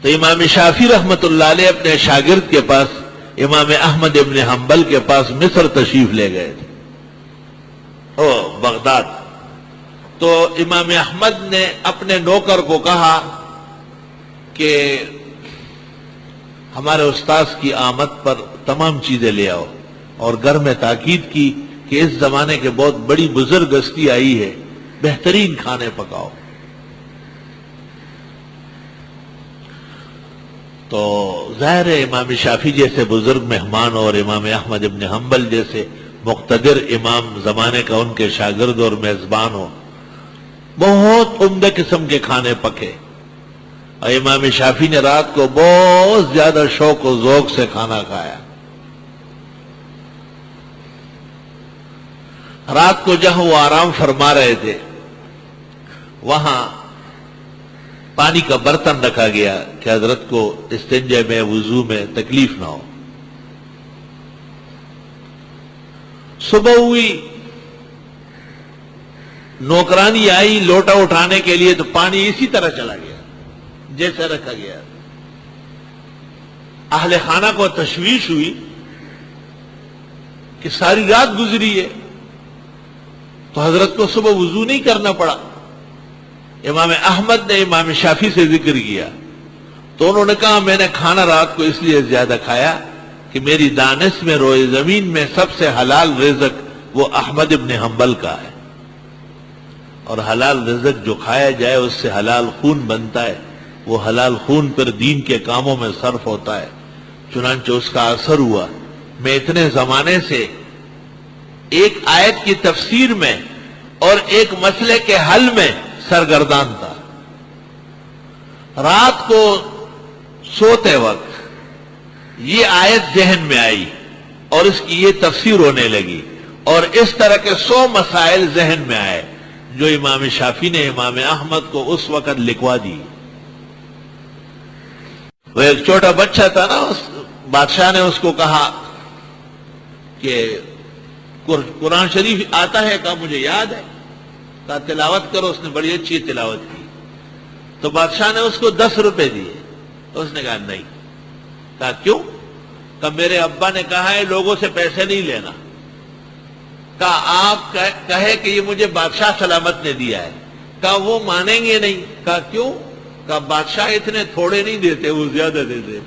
تو امام شافعی رحمت اللہ علیہ اپنے شاگرد کے پاس امام احمد ابن حنبل کے پاس مصر تشریف لے گئے تھے، بغداد. تو امام احمد نے اپنے نوکر کو کہا کہ ہمارے استاذ کی آمد پر تمام چیزیں لے آؤ، اور گھر میں تاکید کی کہ اس زمانے کے بہت بڑی بزرگ ہستی آئی ہے، بہترین کھانے پکاؤ. تو ظاہر ہے امام شافعی جیسے بزرگ مہمان اور امام احمد ابن حنبل جیسے مقتدر امام زمانے کا ان کے شاگرد اور میزبان ہو، بہت عمدہ قسم کے کھانے پکے. اور امام شافعی نے رات کو بہت زیادہ شوق و ذوق سے کھانا کھایا. رات کو جہاں وہ آرام فرما رہے تھے وہاں پانی کا برتن رکھا گیا کہ حضرت کو استنجے میں وضو میں تکلیف نہ ہو. صبح ہوئی، نوکرانی آئی لوٹا اٹھانے کے لیے تو پانی اسی طرح چلا گیا جیسے رکھا گیا. اہل خانہ کو تشویش ہوئی کہ ساری رات گزری ہے، تو حضرت کو صبح وضو نہیں کرنا پڑا. امام احمد نے امام شافعی سے ذکر کیا تو انہوں نے کہا میں نے کھانا رات کو اس لیے زیادہ کھایا کہ میری دانش میں روئے زمین میں سب سے حلال رزق وہ احمد ابن حنبل کا ہے، اور حلال رزق جو کھایا جائے اس سے حلال خون بنتا ہے، وہ حلال خون پر دین کے کاموں میں صرف ہوتا ہے. چنانچہ اس کا اثر ہوا. میں اتنے زمانے سے ایک آیت کی تفسیر میں اور ایک مسئلے کے حل میں سرگردان تھا. رات کو سوتے وقت یہ آیت ذہن میں آئی اور اس کی یہ تفسیر ہونے لگی، اور اس طرح کے 100 مسائل ذہن میں آئے جو امام شافعی نے امام احمد کو اس وقت لکھوا دی. وہ ایک چھوٹا بچہ تھا نا، بادشاہ نے اس کو کہا کہ قرآن شریف آتا ہے؟ کہا مجھے یاد ہے. کہا تلاوت کرو. اس نے بڑی اچھی تلاوت کی. تو بادشاہ نے اس کو 10 روپے دیے. تو اس نے کہا نہیں. کہا کیوں؟ کہا میرے ابا نے کہا ہے لوگوں سے پیسے نہیں لینا. کہا آپ کہے کہ یہ مجھے بادشاہ سلامت نے دیا ہے. کہا وہ مانیں گے نہیں. کہا کیوں؟ کہا بادشاہ اتنے تھوڑے نہیں دیتے، وہ زیادہ دیتے.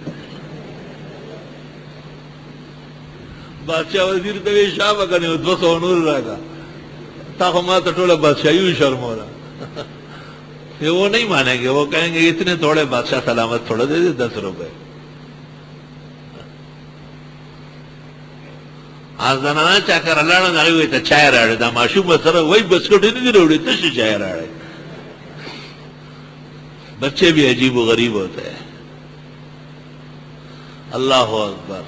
بادشاہ وزیر تو یہ شاہ بکنے ہو 200 نور رہا گا تاخما تو ٹوڑا بادشاہ یوں شرم ہو رہا. وہ نہیں مانیں گے، وہ کہیں گے اتنے تھوڑے بادشاہ سلامت تھوڑا دے دے 10 روپے. زنانا چاہ کر اللہ نہ ہوئی تو چائے راڑے تھا معشوق سر وہی بسکٹ نہیں روڑی تش چائے راڑے. بچے بھی عجیب و غریب ہوتے ہیں. اللہ اکبر.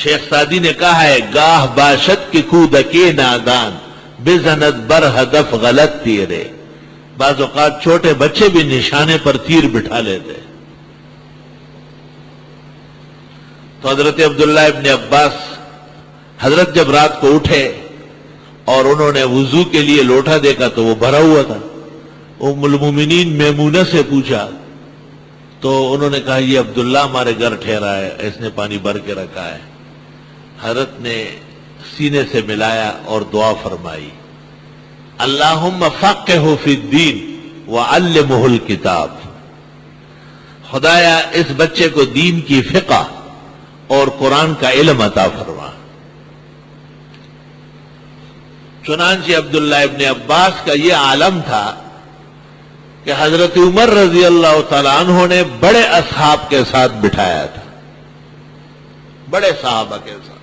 شیخ سعدی نے کہا ہے گاہ باشد کی کودکے نادان بزنت بر ہدف غلط تیرے. بعض اوقات چھوٹے بچے بھی نشانے پر تیر بٹھا لیتے. تو حضرت عبداللہ ابن عباس حضرت جب رات کو اٹھے اور انہوں نے وضو کے لیے لوٹا دیکھا تو وہ بھرا ہوا تھا. ام المومنین میمونہ سے پوچھا تو انہوں نے کہا یہ عبداللہ ہمارے گھر ٹھہرا ہے، اس نے پانی بھر کے رکھا ہے. حضرت نے سینے سے ملایا اور دعا فرمائی اللہم فقہہ فی الدین وعلمہ الکتاب. خدایا اس بچے کو دین کی فقہ اور قرآن کا علم عطا فرما. چنانچہ عبداللہ ابن عباس کا یہ عالم تھا کہ حضرت عمر رضی اللہ تعالیٰ عنہ نے بڑے اصحاب کے ساتھ بٹھایا تھا، بڑے صحابہ کے ساتھ.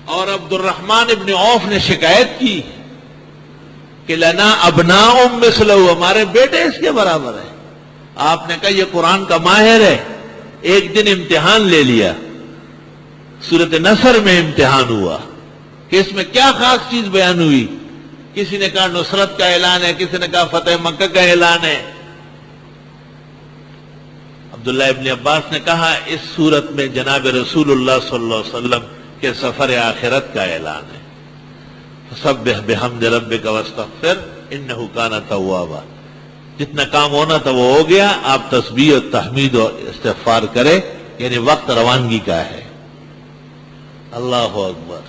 اور عبد الرحمن ابن عوف نے شکایت کی کہ لنا ابناء مثلہ، ہمارے بیٹے اس کے برابر ہیں. آپ نے کہا یہ قرآن کا ماہر ہے. ایک دن امتحان لے لیا، سورۃ نصر میں امتحان ہوا کہ اس میں کیا خاص چیز بیان ہوئی. کسی نے کہا نصرت کا اعلان ہے، کسی نے کہا فتح مکہ کا اعلان ہے. عبداللہ ابن عباس نے کہا اس سورت میں جناب رسول اللہ صلی اللہ علیہ وسلم کے سفر آخرت کا اعلان ہے. سبح بحمد ربک واستغفر انہ کان توابا. جتنا کام ہونا تھا وہ ہو گیا. آپ تسبیح اور تحمید اور استغفار کریں، یعنی وقت روانگی کا ہے. اللہ اکبر.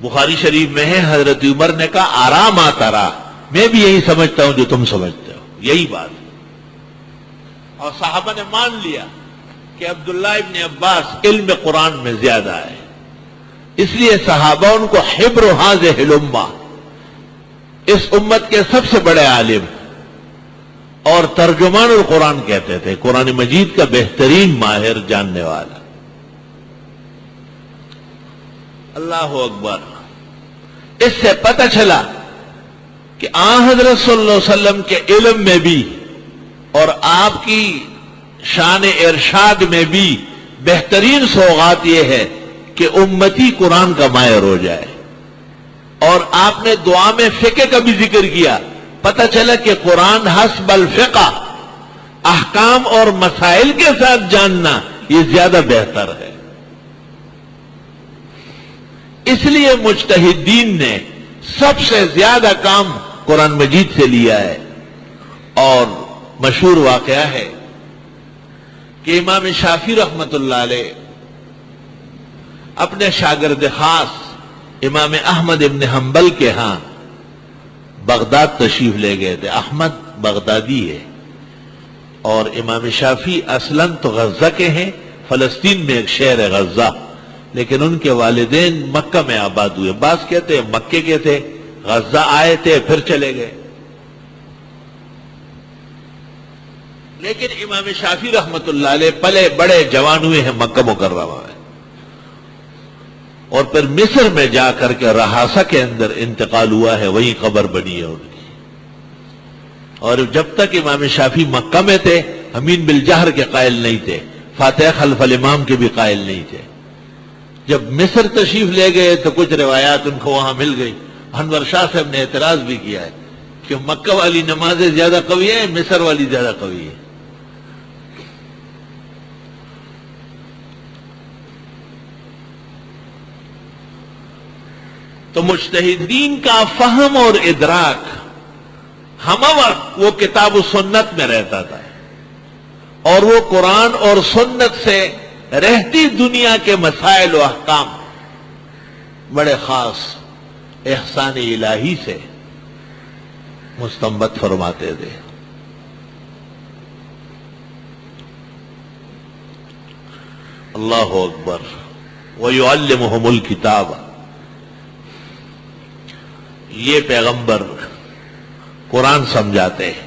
بخاری شریف میں ہے حضرت عمر نے کہا آرام آتا رہا. میں بھی یہی سمجھتا ہوں جو تم سمجھتے ہو، یہی بات. اور صحابہ نے مان لیا کہ عبداللہ ابن عباس علم قرآن میں زیادہ ہے، اس لیے صحابہ ان کو حبر هذه الامہ، اس امت کے سب سے بڑے عالم اور ترجمان القرآن کہتے تھے، قرآن مجید کا بہترین ماہر جاننے والا. اللہ اکبر. اس سے پتہ چلا کہ آن حضرت صلی اللہ علیہ وسلم کے علم میں بھی اور آپ کی شان ارشاد میں بھی بہترین سوغات یہ ہے کہ امتی قرآن کا ماہر ہو جائے. اور آپ نے دعا میں فقہ کا بھی ذکر کیا. پتہ چلا کہ قرآن حسب الفقہ، احکام اور مسائل کے ساتھ جاننا یہ زیادہ بہتر ہے. اس لیے مجتہدین نے سب سے زیادہ کام قرآن مجید سے لیا ہے. اور مشہور واقعہ ہے کہ امام شافعی رحمت اللہ علیہ اپنے شاگرد خاص امام احمد ابن حنبل کے ہاں بغداد تشریف لے گئے تھے. احمد بغدادی ہے اور امام شافعی اصلاً تو غزہ کے ہیں، فلسطین میں ایک شہر ہے غزہ، لیکن ان کے والدین مکہ میں آباد ہوئے. بعض کہتے ہیں مکے کے تھے، غزہ آئے تھے پھر چلے گئے. لیکن امام شافعی رحمت اللہ علیہ پلے بڑے جوان ہوئے ہیں مکہ مکرمہ میں، اور پھر مصر میں جا کر کے رہاسا کے اندر انتقال ہوا ہے، وہیں قبر بنی ہے ان کی. اور جب تک امام شافعی مکہ میں تھے امین بالجہر کے قائل نہیں تھے، فاتح خلف الامام کے بھی قائل نہیں تھے. جب مصر تشریف لے گئے تو کچھ روایات ان کو وہاں مل گئی. انور شاہ صاحب نے اعتراض بھی کیا ہے کہ مکہ والی نمازیں زیادہ قوی ہیں، مصر والی زیادہ قوی ہے. تو مجتہدین کا فہم اور ادراک ہم وقت وہ کتاب و سنت میں رہتا تھا، اور وہ قرآن اور سنت سے رہتی دنیا کے مسائل و احکام بڑے خاص احسان الہی سے مستنبط فرماتے تھے. اللہ اکبر. وَيُعَلِّمُهُمُ الْكِتَابَ. یہ پیغمبر قرآن سمجھاتے ہیں.